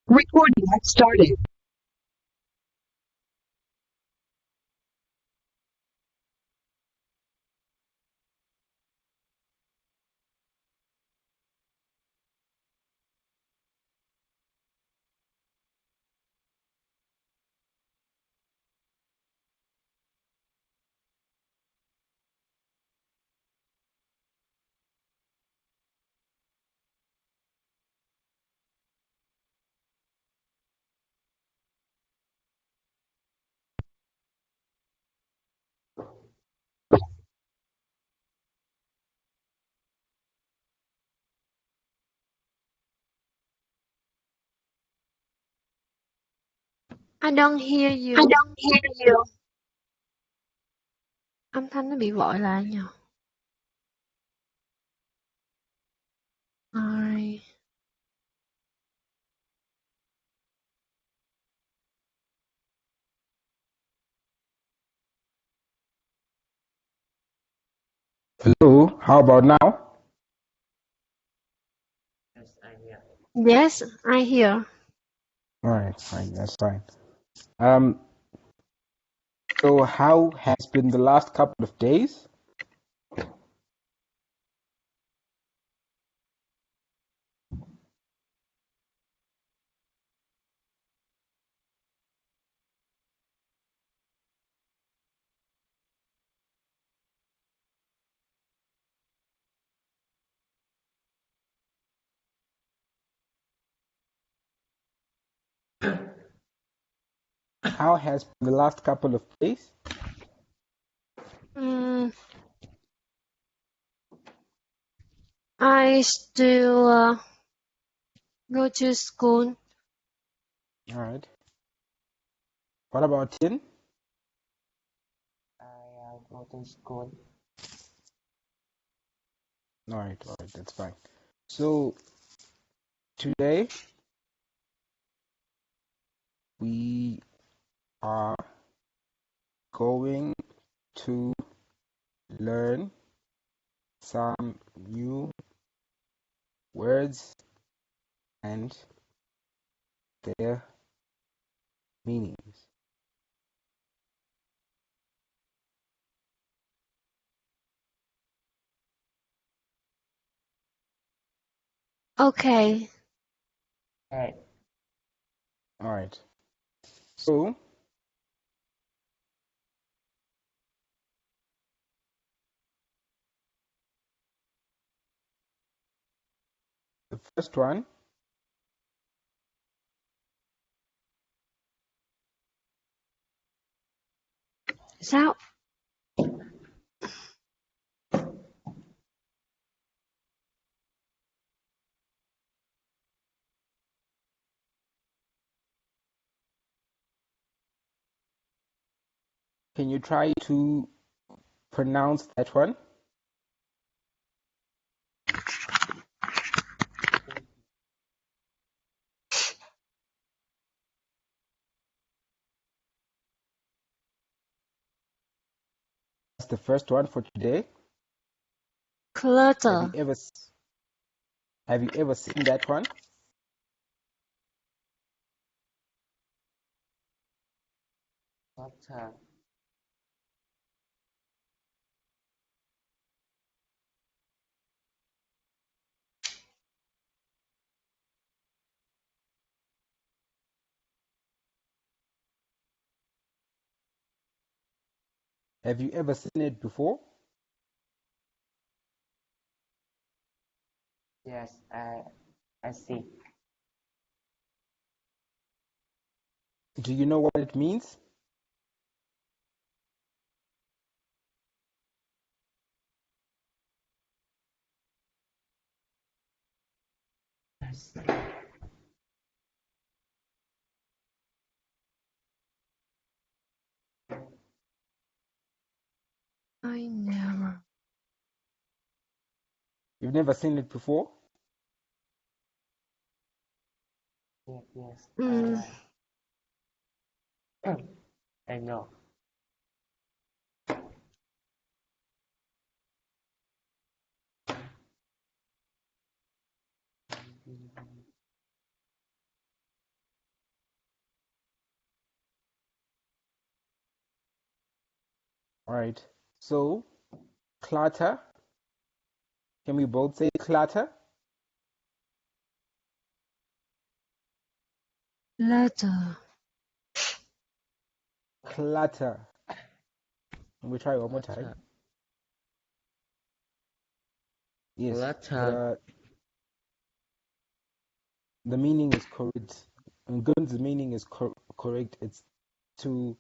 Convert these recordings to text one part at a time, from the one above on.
Recording has started. I don't hear I you. don't hear you. Âm thanh nó bị vội lại nhờ. I Hello, how about now? Yes, I hear. All right, fine, that's fine. So how has been the last couple of days? How has been the last couple of days? I still go to school. All right. What about Tin? I go to school. All right, that's fine. So today we are going to learn some new words and their meanings. Okay. Hey, All right. So the first one, Sao? can you try to pronounce that one? That's the first one for today. Clutter. Have you ever seen that one? doctor. Have you ever seen it before? Yes, I see. Do you know what it means? Yes. I never. You've never seen it before? Yes. Mm, I know. All right. So, clutter. Can we both say clutter? Letter. Clutter. Can we try one more time? Clutter. Yes. Clutter. The meaning is correct. And good, the meaning is correct. It's to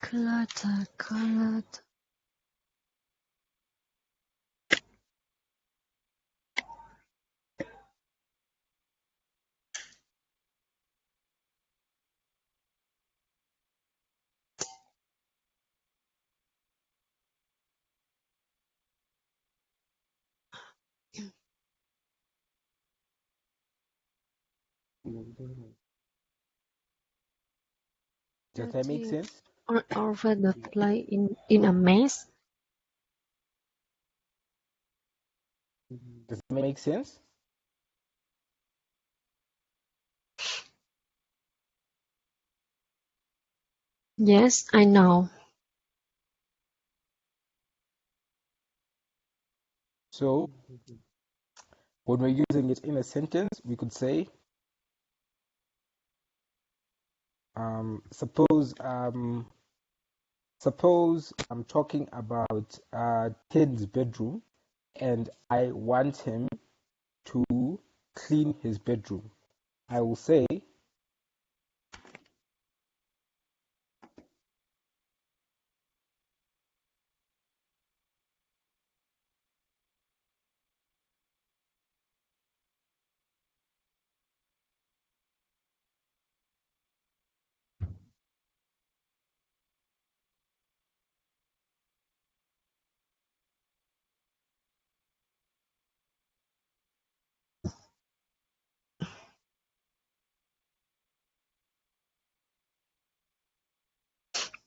Clutter. Clutter. does that make sense? All over the place in a mess. Does that make sense? Yes, I know. So when we're using it in a sentence, we could say, suppose I'm talking about Ted's bedroom and I want him to clean his bedroom. I will say,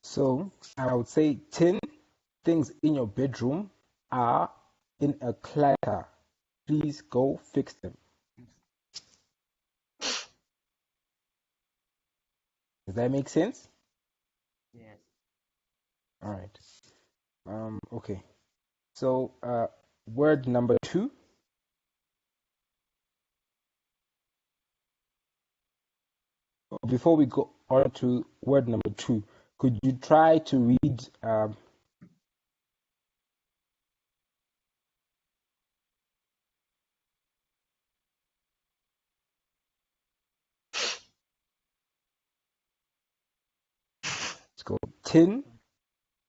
so I would say 10 things in your bedroom are in a clutter. Please go fix them. Does that make sense? Yes. All right. Okay. So, word number 2. Before we go on to word number 2, could you try to read let's go. 10.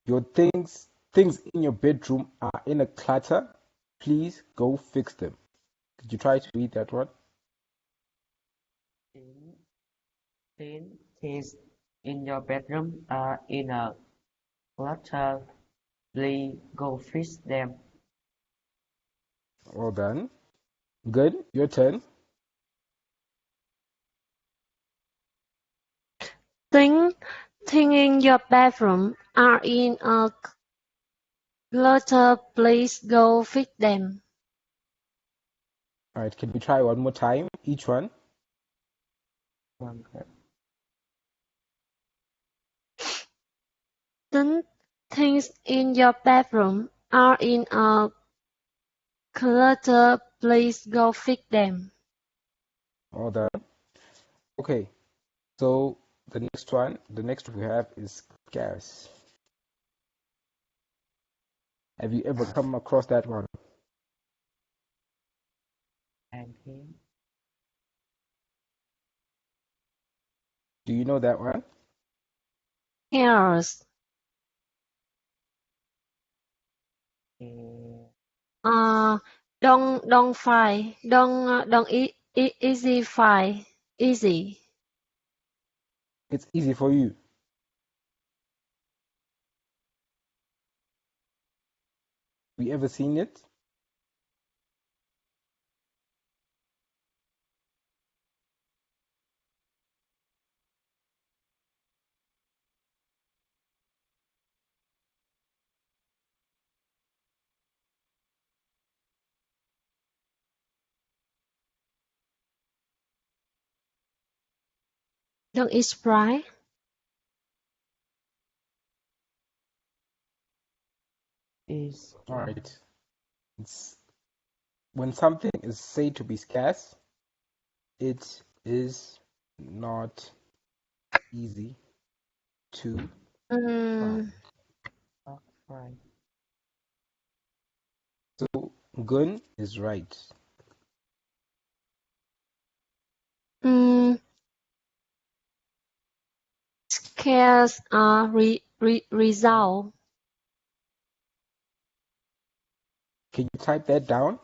Your things in your bedroom are in a clutter. Please go fix them. Could you try to read that one? 10 things in your bedroom are in a clutter. Please go fix them. Well done. Good. Your turn. Things in your bedroom are in a clutter. Please go fix them. All right. Can we try one more time? Each one. Things in your bedroom are in a clutter. Please go fix them. Well done. Okay. So the next one we have is scarce. Have you ever come across that one? And him. Do you know that one? Errors. Don't find. Don't easy find. Easy. It's easy for you. We ever seen it? Don't eat Sprite. Is All right. It's when something is said to be scarce, it is not easy to find. not right. So gun is right. Scarce result. Can you type that down?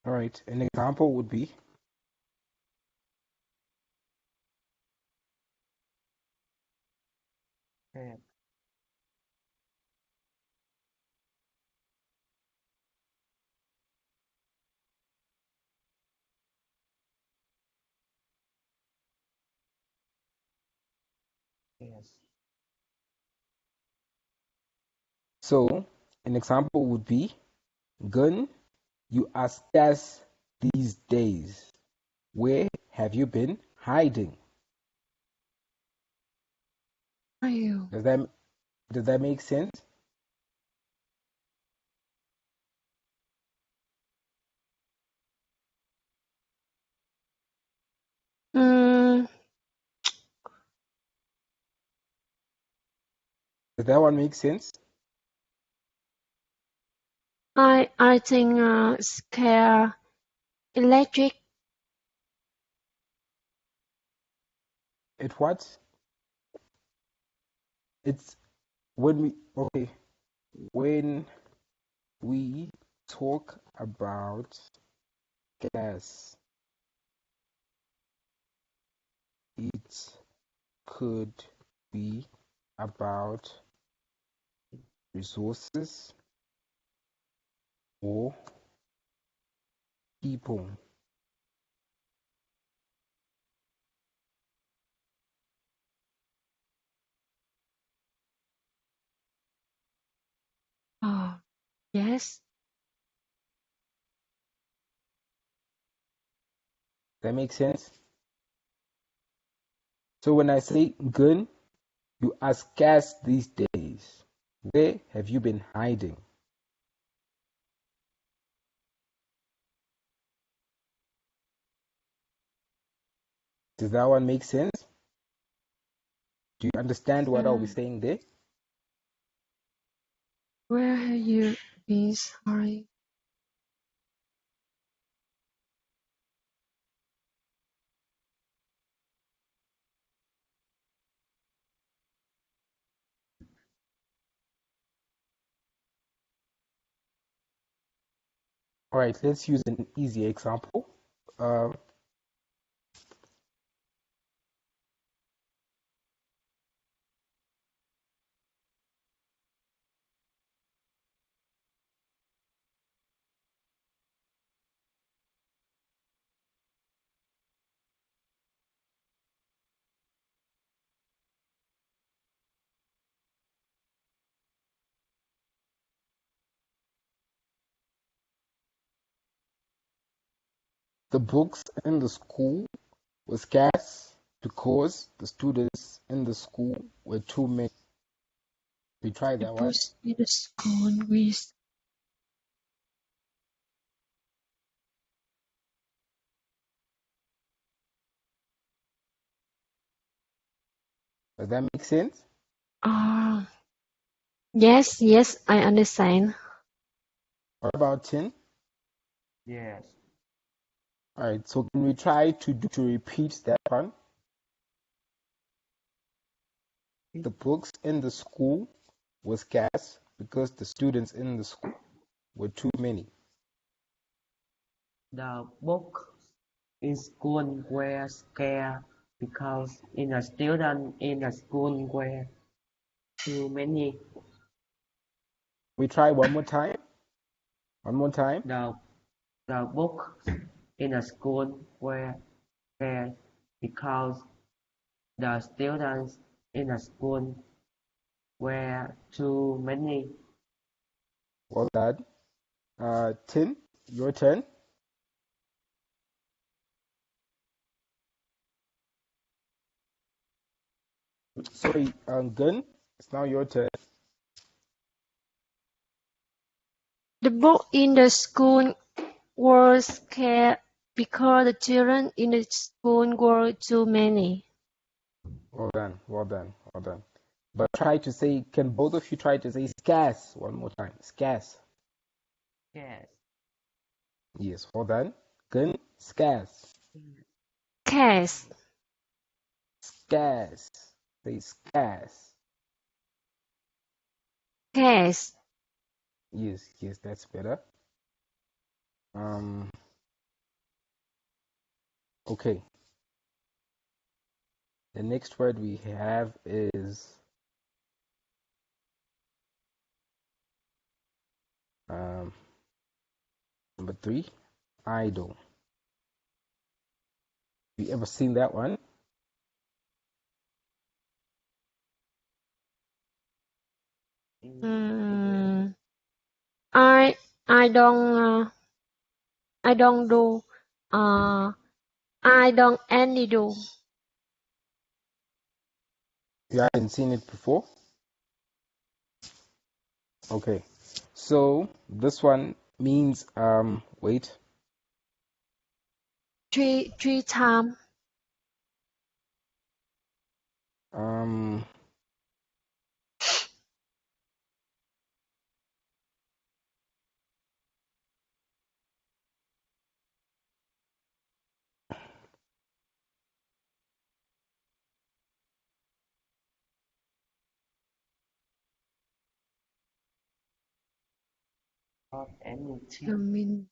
All right. An example would be Cat. Yes. so. An example would be gun. You are scarce these days. Where have you been hiding? Ew. Does that make sense? Mm, Does that one make sense? I think scare electric. It what? It's when we talk about gas, it could be about resources or people. Oh, yes. That makes sense? So when I say gun, you are scarce these days. Where have you been hiding? Does that one make sense? Do you understand what I'll be saying there? Where have you been? Sorry. All right, let's use an easy example. Uh, the books in the school were scarce because the students in the school were too many. We tried The that one. books in the school with Does that make sense? ah yes, yes, I understand. What about 10? Yes. All right, so can we try to repeat that one? The books in the school were scarce because the students in the school were too many. The books in school were scarce because the students in the school were too many. We try one more time. One more time. The books in the school were scarce because the students in the school were too many. Well done. Tin, your turn. Sorry, Gun, it's now your turn. The book in the school were scarce because the children in the school were too many. Well done, well done, well done. But can both of you try to say scarce one more time? Scarce. Yes. Yes, well done. Gun, scarce. Scarce. Scarce. Say scarce. Scarce. Yes, yes, that's better. Okay. The next word we have is number 3, idle. Have you ever seen that one? I don't do. I don't any do. You haven't seen it before? Okay. So this one means wait. Three time. Not anything.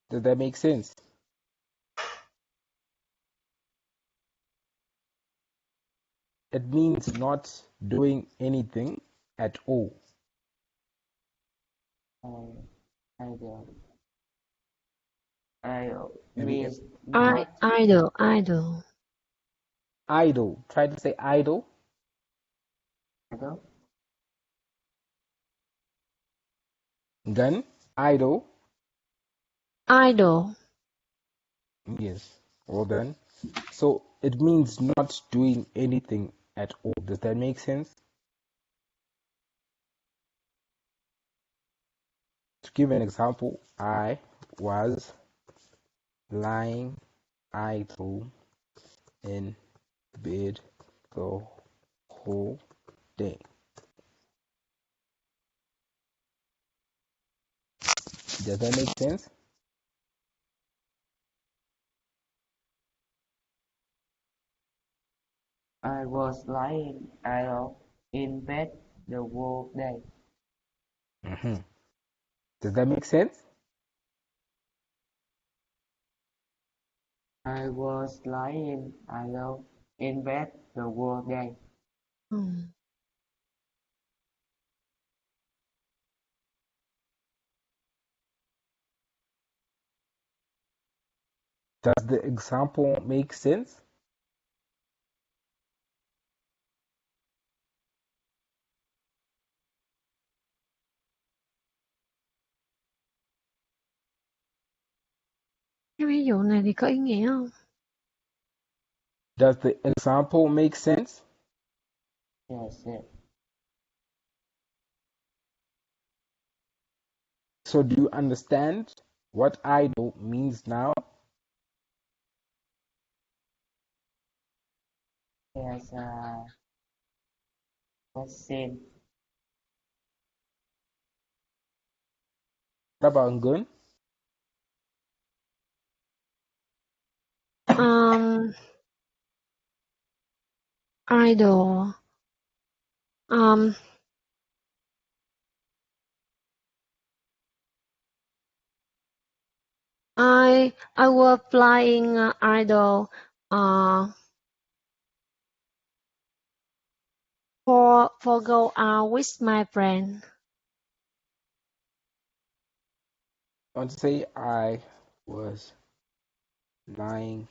Does that make sense? It means not doing anything at all. Idle. Idle Have you means Idle. idle? Try to say idle. idle. Gun, idle. Idle. Yes, well done. So it means not doing anything at all. Does that make sense? To give an example, I was lying idle in bed the whole day. Does that make sense? I was lying idle in bed the whole day. Does that make sense? I was lying idle in bed the whole day. Does the example make sense? Cái ví dụ này thì có ý nghĩa không? Does the example make sense? Yes, yes. So do you understand what idle means now? Yes, question. What about Ngun? idol. I was playing idol for go out with my friend. I want to say I was lying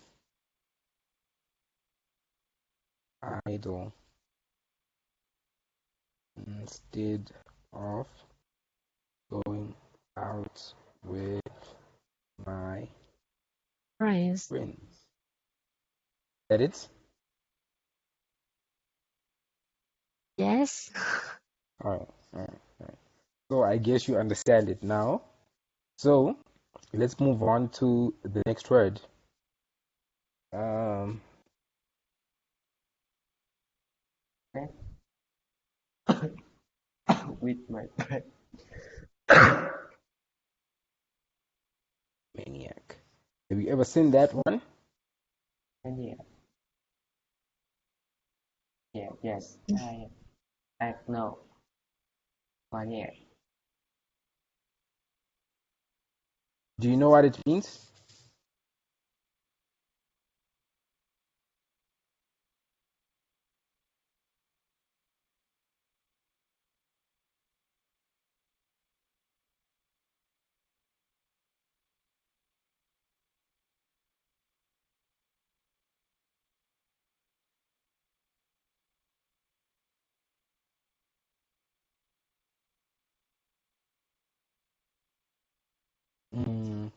idle instead of going out with my Friends. friends. That it? Yes. All right. So I guess you understand it now. So let's move on to the next word. With my friend. Maniac. Have you ever seen that one? Maniac. Yeah, yes. I know. Maniac. Do you know what it means?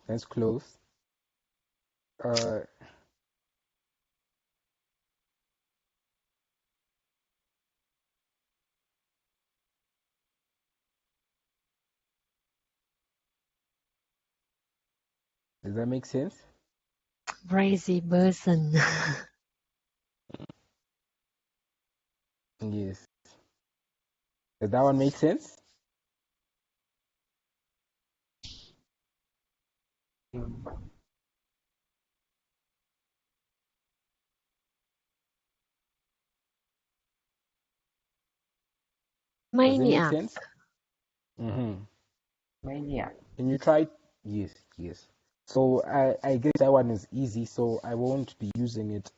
That's close. Uh, does that make sense? Crazy person. Yes. Does that one make sense? Does it make Maniac. sense? Mm-hmm. Maniac. Can you try? Yes. So I guess that one is easy, so I won't be using it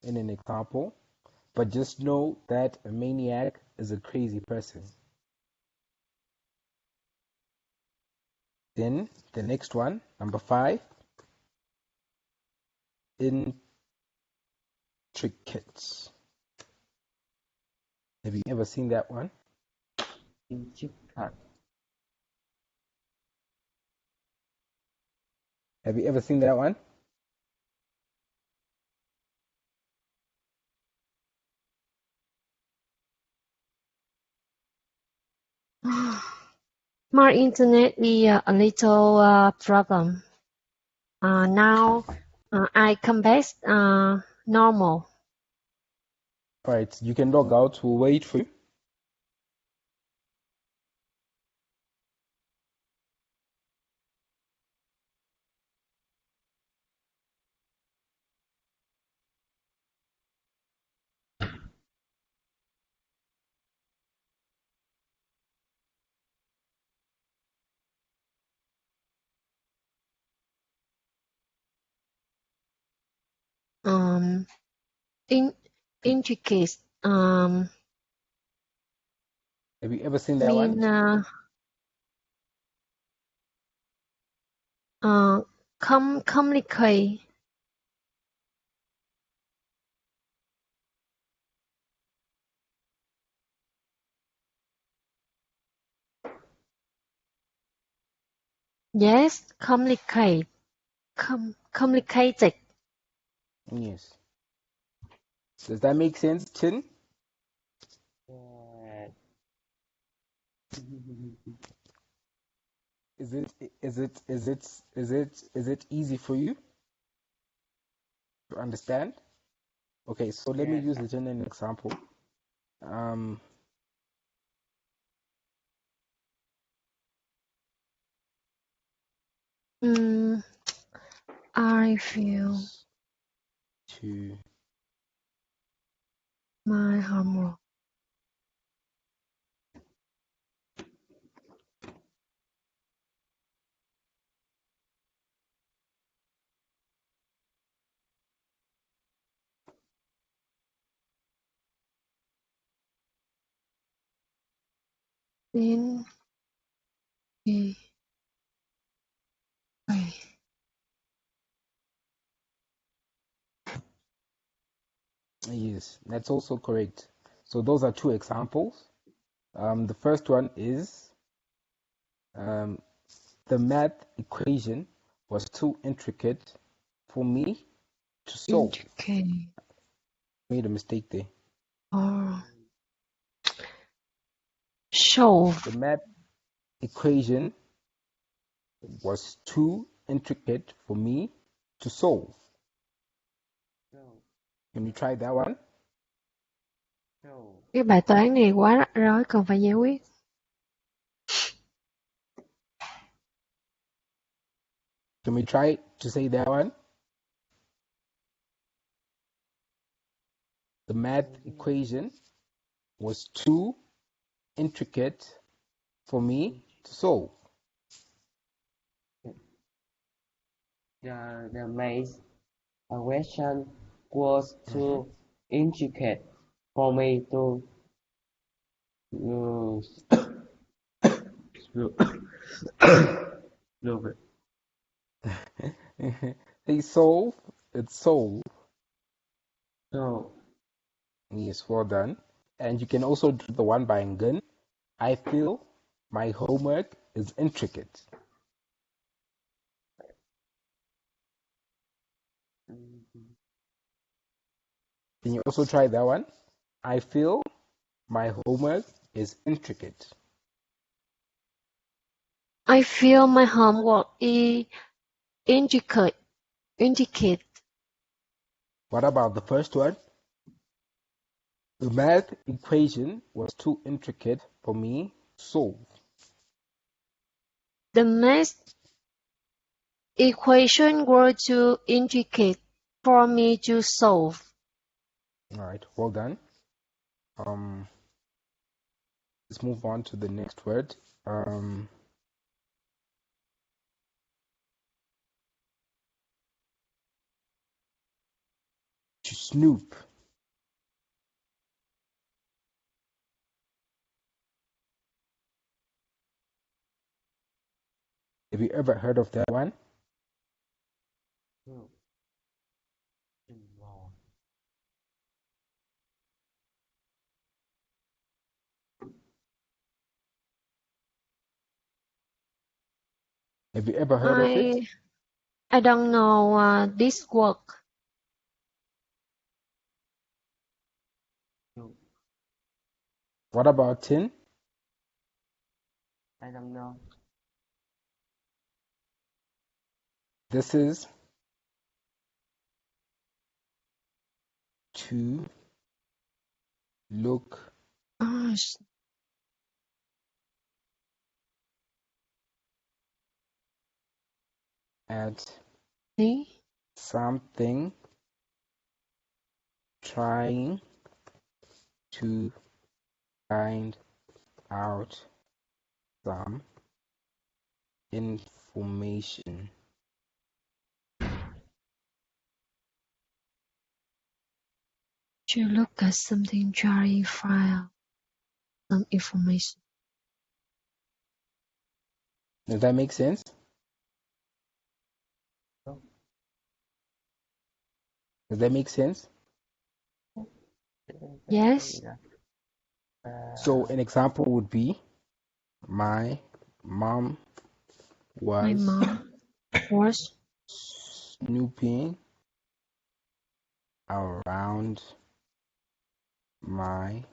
in an example. But just know that a maniac is a crazy person. Then the next one, number 5, intricate. Have you ever seen that one? Intricate. Have you ever seen that one? My internet is a little problem. Now I come back normal. All right, you can log out. We'll wait for you. In intricate Have you ever seen that one? mean complicate. Yes, complicate. Complicated. Yes. Does that make sense, Chin? Yeah. Is it easy for you to understand? Okay, so let me Yeah. use it in an example. Um, I feel to my homework. In the way. Yes, that's also correct. So those are two examples. The first one is the math equation was too intricate for me to solve. Indicate Made a mistake there. or show. The math equation was too intricate for me to solve. Show. Can you try that one? Show. Cái bài toán này quá rắc rối, cần phải giải quyết. Can we try to say that one? The math equation was too intricate for me to solve. The math question was too intricate for me to solve it. They solve, it's solve. So, Yes, well done. And you can also do the one by Ngun. I feel my homework is intricate. Can you also try that one? I feel my homework is intricate. I feel my homework is intricate. Intricate. What about the first one? The math equation was too intricate for me to solve. The math equation were too intricate for me to solve. All right, well done. Let's move on to the next word. To snoop. Have you ever heard of that one? no. Have you ever heard of it? I don't know this word. No. What about tin? I don't know. This is to look Oh, at see? something, trying to find out some information. To look at something, try file some information. Does that make sense? No. Does that make sense? Yes. So an example would be, my mom My was mom was snooping around my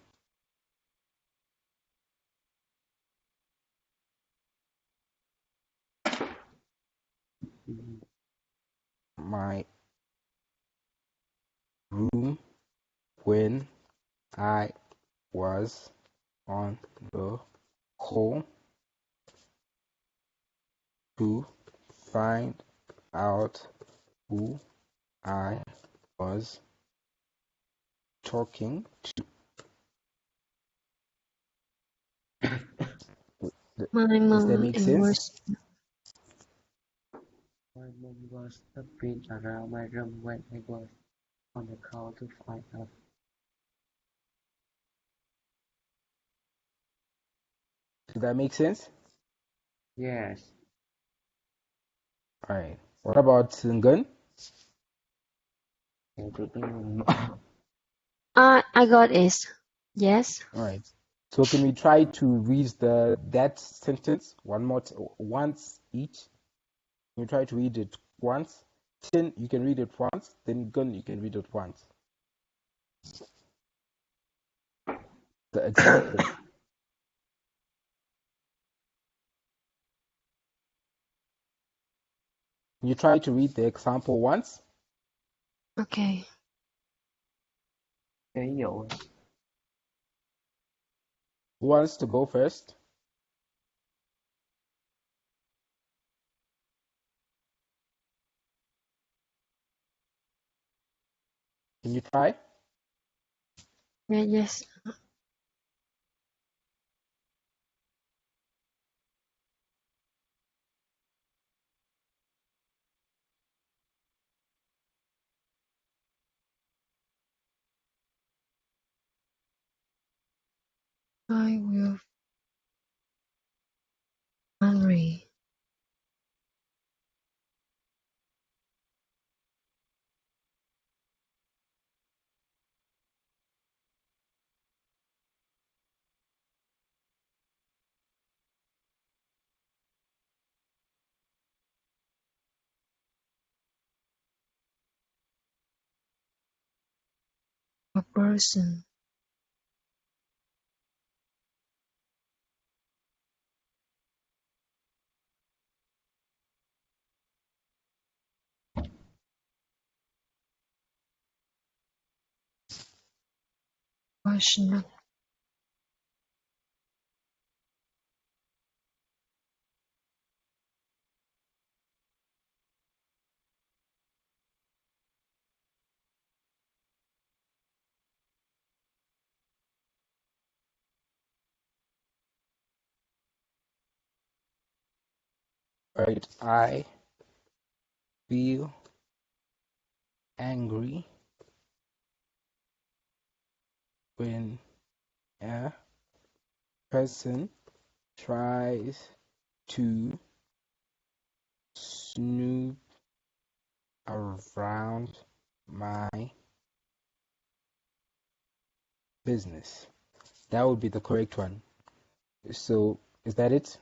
my room when I was on the call to find out who I was talking to. My Does that mom make and sense? was My mom was looking around my room when I was on the call to find out. Does that make sense? Yes. All right. What about Singan? I got it. Yes. All right. So can we try to read that sentence once each? Can we try to read it once? Tin, you can read it once. Then gun, you can read it once. The example. Can you try to read the example once? Okay. Ví dụ, Who wants to go first? Can you try? Yeah, yes. I will hungry. A person. Passionate. Right. I feel angry when a person tries to snoop around my business. That would be the correct one. So, is that it?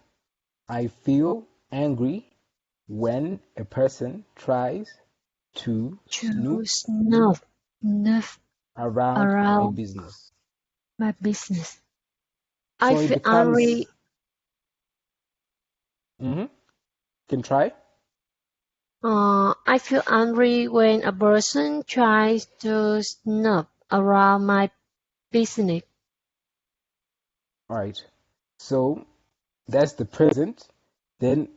I feel angry when a person tries to To snoop snuff around my around business. my business. I So it feel becomes, angry. can try? I feel angry when a person tries to snuff around my business. All right. So that's the present. Then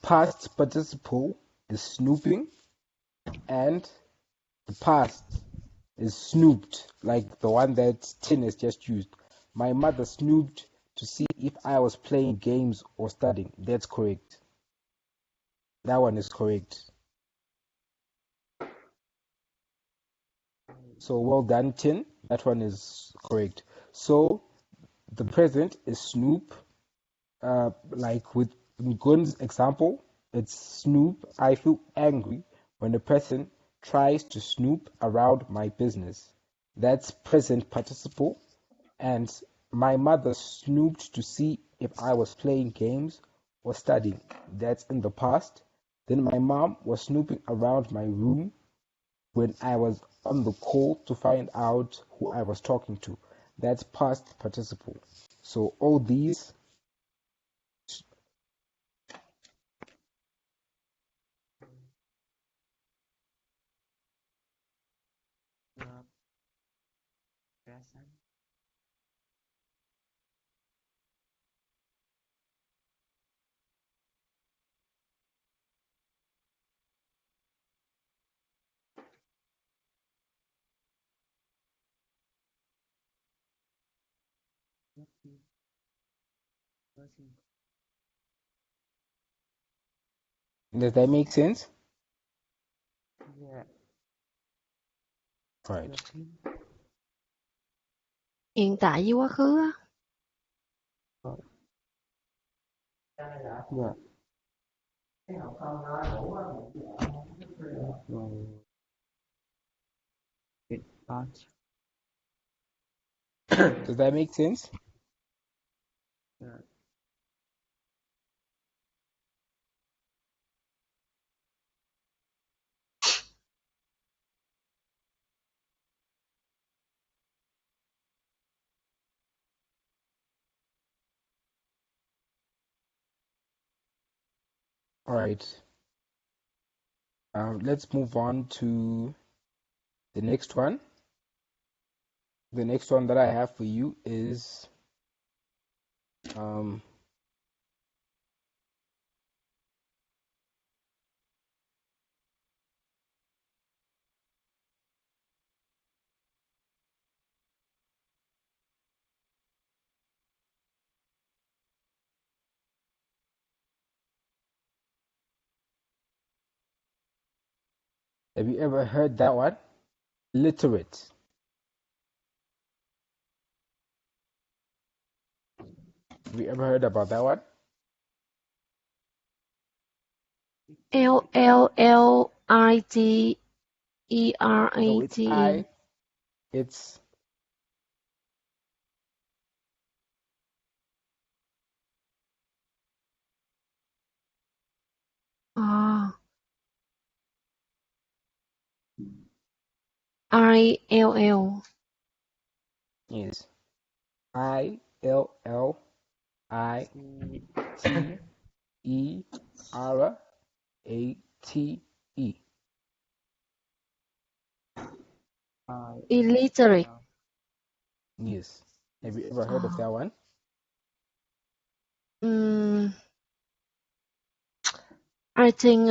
past participle is snooping, and the past is snooped, like the one that Tin has just used. My mother snooped to see if I was playing games or studying. That's correct. That one is correct. So well done, Tin. That one is correct. So the present is snoop. Like with Gun's example, it's snoop. I feel angry when a person tries to snoop around my business. That's present participle. And my mother snooped to see if I was playing games or studying. That's in the past. Then my mom was snooping around my room when I was on the call to find out who I was talking to. That's past participle. So all these. verb present. Does that make sense? Yeah. Right. Hiện tại với quá khứ á. Yeah. It past. Does that make sense? Yeah. All right. Let's move on to the next one. The next one that I have for you is have you ever heard that one? Literate. Have you ever heard about that one? No, it's Literate. It's ILL. yes. ILLITERATE. Illiterate. Yes. Have you ever heard of that one? I think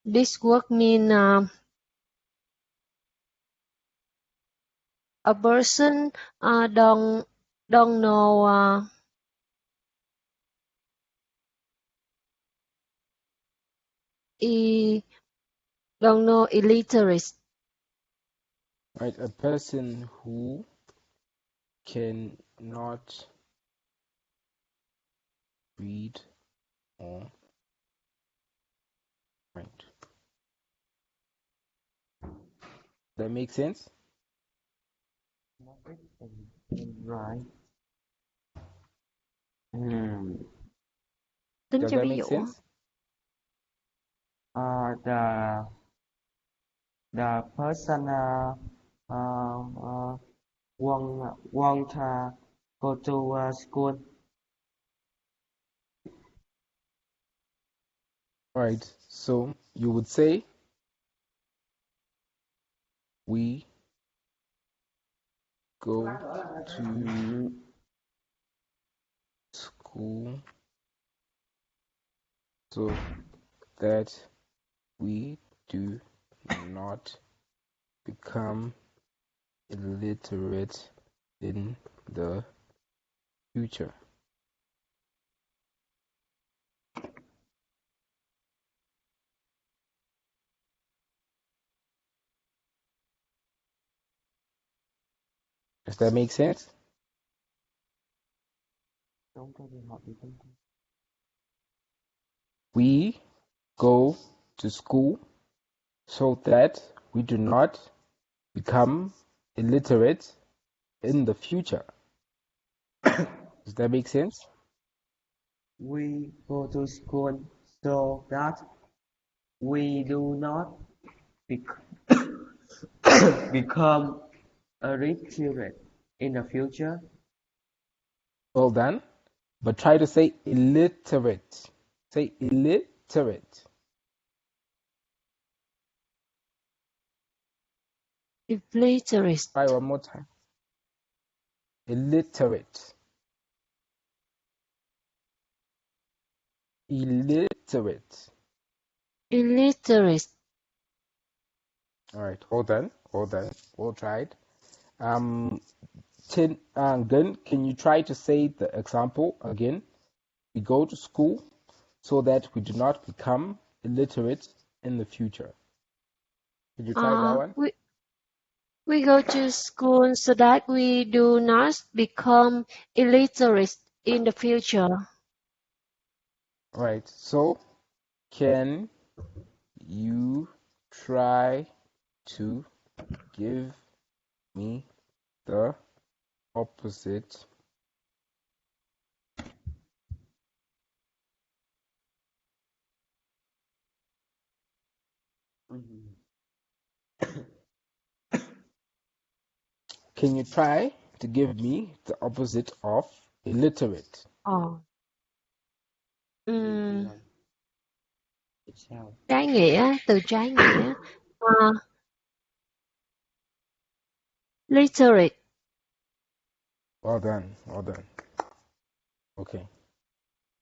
this word mean a person don't know don't know illiterate. Right, a person who cannot read or write. That makes sense? Right. Tính Does cho that ví make dụ. sense? The person won't go to school. Right, so you would say we go to school so that we do not become illiterate in the future. Does that make sense? We go to school so that we do not become illiterate in the future. Does that make sense? We go to school so that we do not become illiterate in the future. Well done. But try to say illiterate. Say illiterate. Illiterate. Try one more time. Illiterate. Illiterate. Illiterate. All right, hold on. We'll try it. Gun, can you try to say the example again? We go to school so that we do not become illiterate in the future. Could you try that one? We go to school so that we do not become illiterate in the future. All right. So, can you try to give me the opposite Can you try to give me the opposite of illiterate? Trái nghĩa, từ trái nghĩa. Literate. Well done, well done. Okay.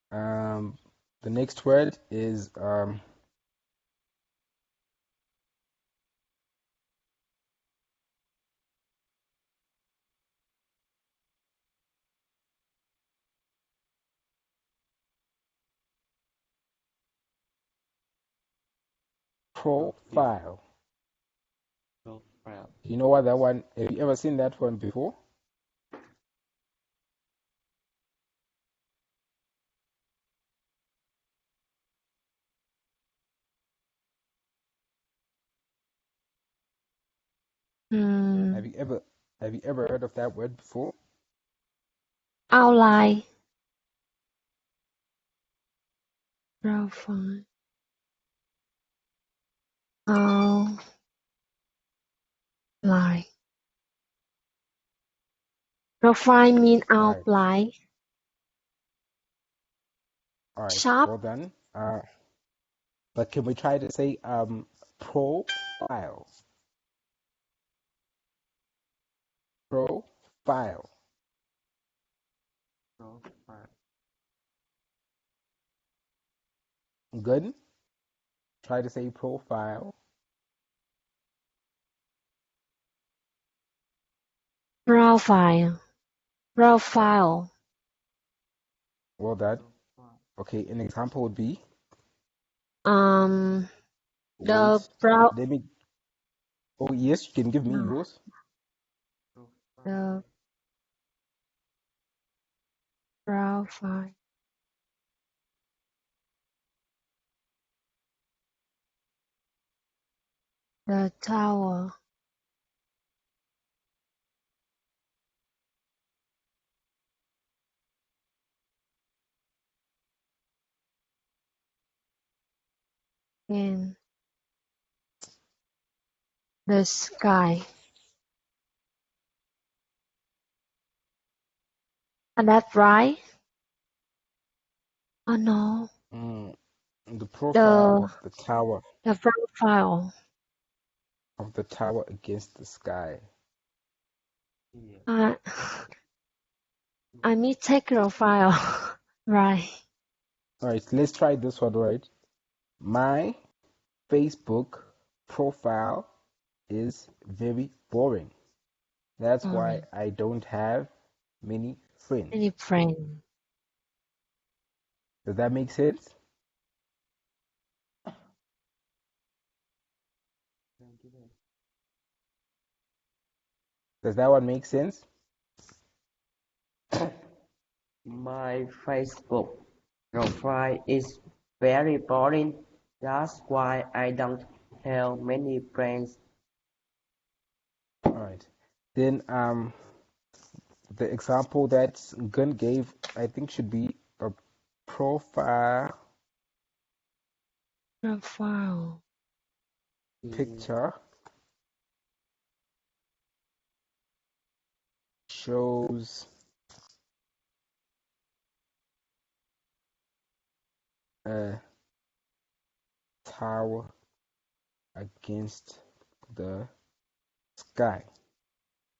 The next word is profile. You know what that one? Have you ever seen that one before? Have you ever heard of that word before? Outline. Profile. Outline. Profile mean outline. All right. Sharp. Well done. But can we try to say profile? Profile. Good. Try to say profile. Profile. Profile. Well done. Okay, an example would be The let me. Oh yes, you can give me yours. The profile. The tower. In the sky. Is that right? Oh no. The profile of the tower. The profile. Of the tower against the sky. I need take profile. Right. All right, let's try this one, right? My Facebook profile is very boring. That's why I don't have many friends. Any friend. Does that make sense? Does that one make sense? My Facebook profile is very boring. That's why I don't have many friends. All right. Then the example that Gun gave, I think, should be a profile picture shows a tower against the sky.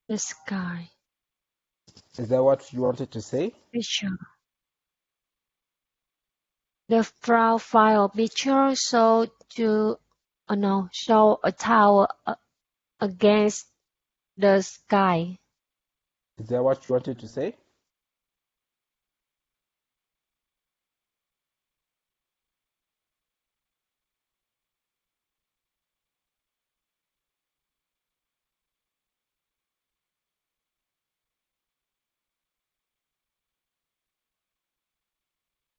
The sky. Is that what you wanted to say? Picture. The profile picture show a tower against the sky. Is that what you wanted to say?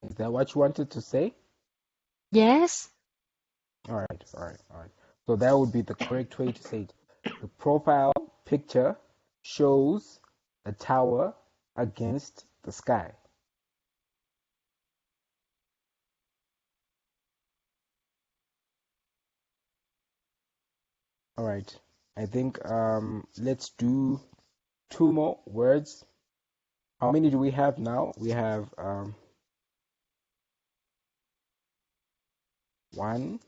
Is that what you wanted to say? Yes. All right, all right, all right. So that would be the correct way to say it. The profile picture shows a tower against the sky. All right. I think let's do two more words. How many do we have now? We have 1,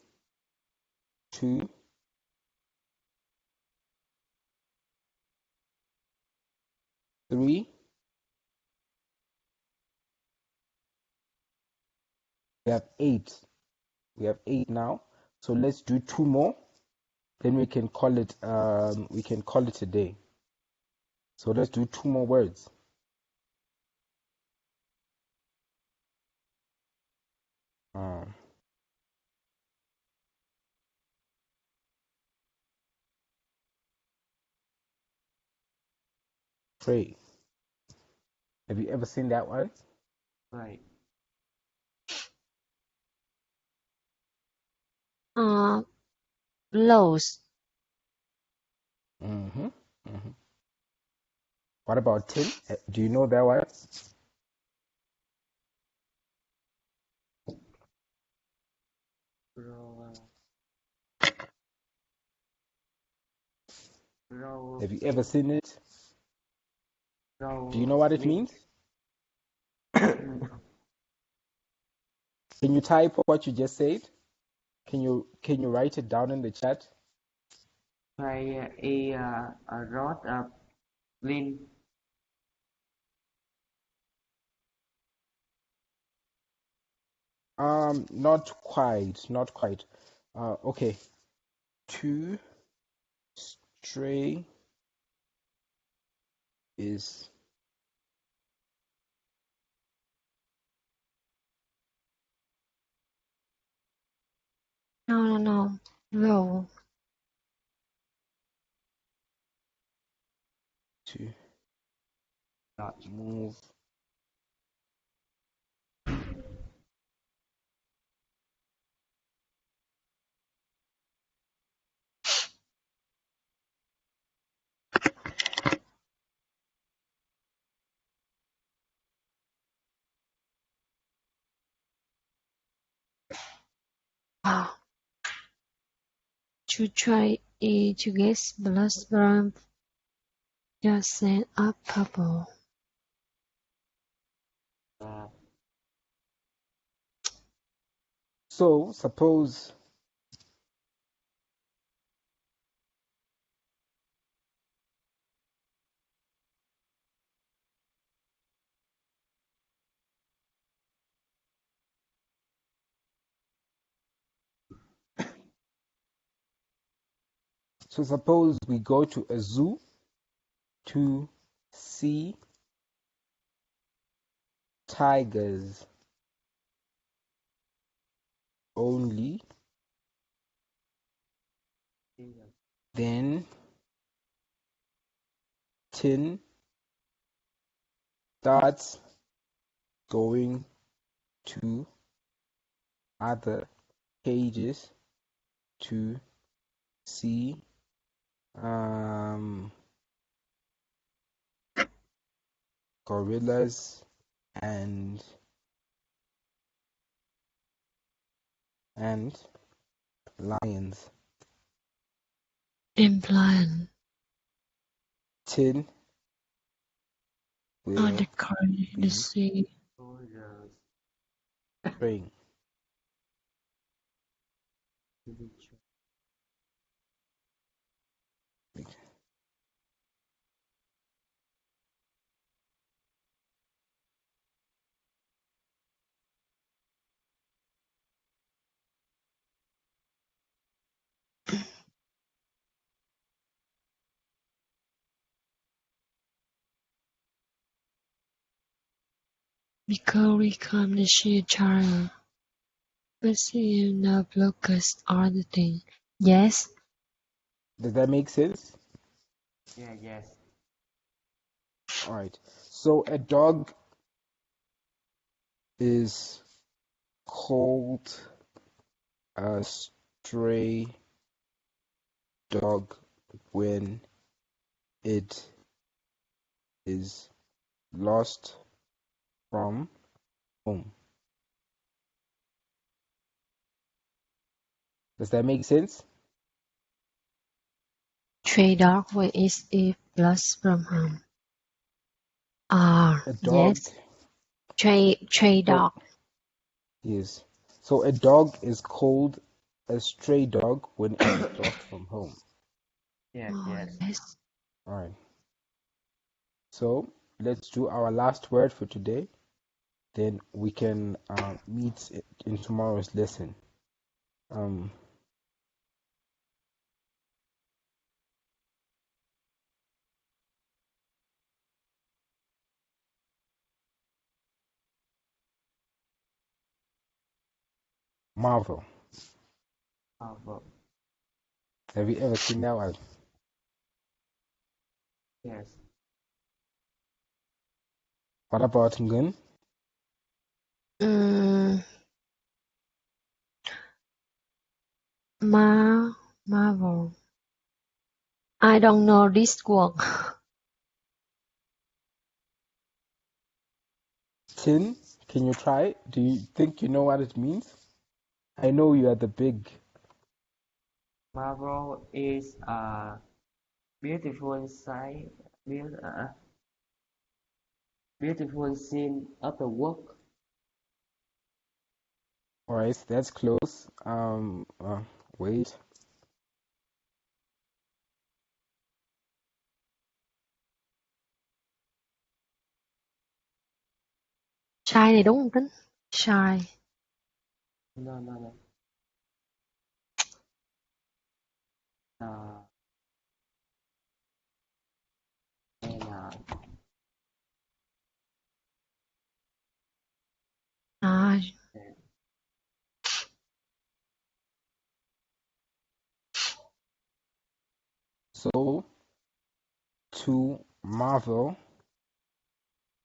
2, 3. We have 8. We have 8 now. So let's do two more. Then we can call it a day. So let's do two more words. Pray. Have you ever seen that one? Right. Blows. Mm-hmm. Mm-hmm. What about 10? Do you know that one? Have you ever seen it? Do you know what it means? Can you type what you just said? Can you write it down in the chat? Play a lot of wind. Not quite, not quite. Okay. To stray is No. Roll. to move To try to get blood from just send up purple. So suppose we go to a zoo to see tigers only, then 10 starts going to other cages to see gorillas and lions. Implant 10 on will the current in the be sea. praying. Because we come to see each other. But see no blockers all the thing. Yes. Does that make sense? Yeah, yes. All right. So a dog is called a stray dog when it is lost from home. Does that make sense? Stray dog when it's if lost from home. A dog. Yes. Stray So dog. yes. So a dog is called a stray dog when it is lost from home. Yes, yes. Yes. All right. So let's do our last word for today. Then we can meet in tomorrow's lesson. Um, Marvel. Well, Have you ever seen that one? yes. What about Ngun? Mm, Marvel. I don't know this word. Tin? Can you try? Do you think you know what it means? I know you are the big. Marvel is a beautiful sight, beautiful scene of the work. All right, that's close. Wait. Sai này đúng không Tính? Sai. No, no, no. Uh, and À, So to marvel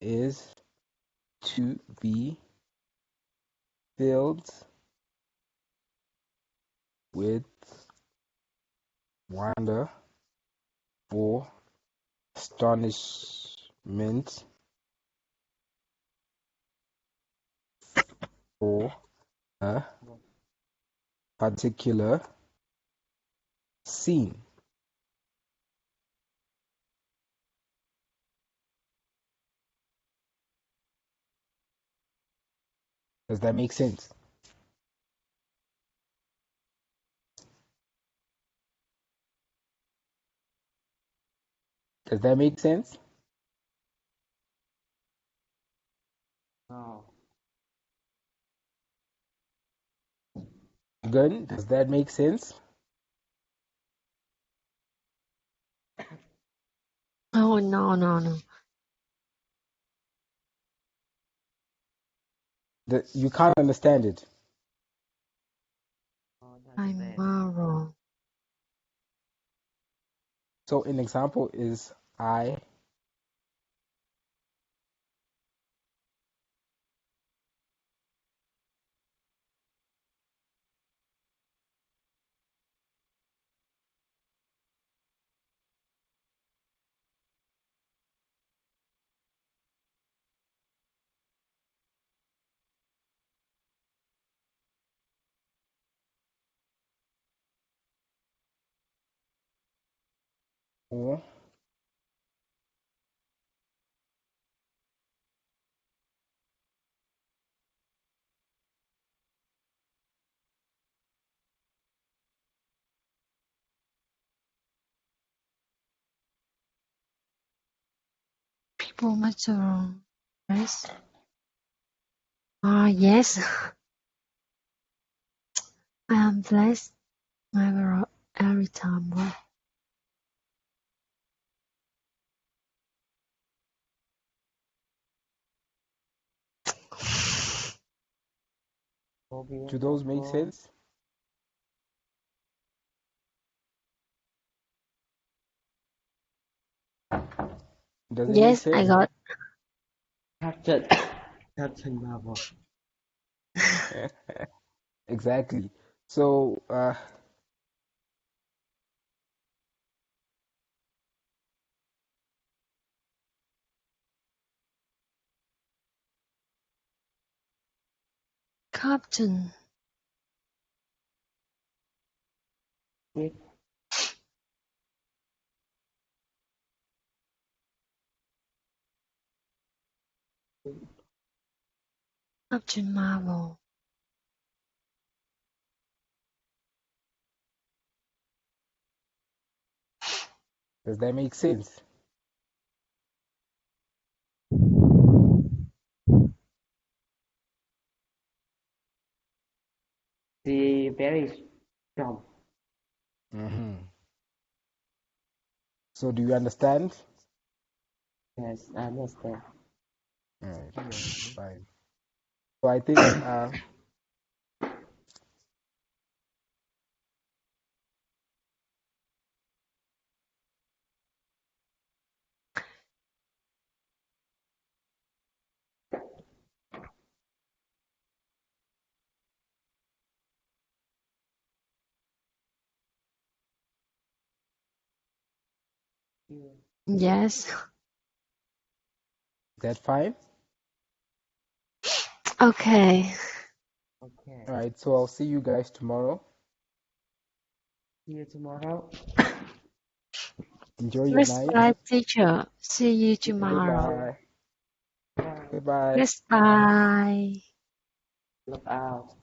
is to be filled with wonder or astonishment for a particular scene. Does that make sense? Does that make sense? no. Gun, does that make sense? oh no no no. You can't understand it. Oh, I understand. marvel. So an example is I or People must wrong. Yes. Yes. I am blessed. Marvel every time. Phổ biến Do là those make cô. sense? Does it make Yes, I sense? got. Captain. Captain Marvel. Exactly. So, Captain. Biết. Captain Marvel. does that make sense? She very strong. Hmm. So, do you understand? Yes, I understand. Alright, fine. So, I think, Yes. that fine? Okay. Okay. Alright, so I'll see you guys tomorrow. See you tomorrow. Enjoy your night. Goodbye, teacher. See you tomorrow. Goodbye. Goodbye. Goodbye. Look out.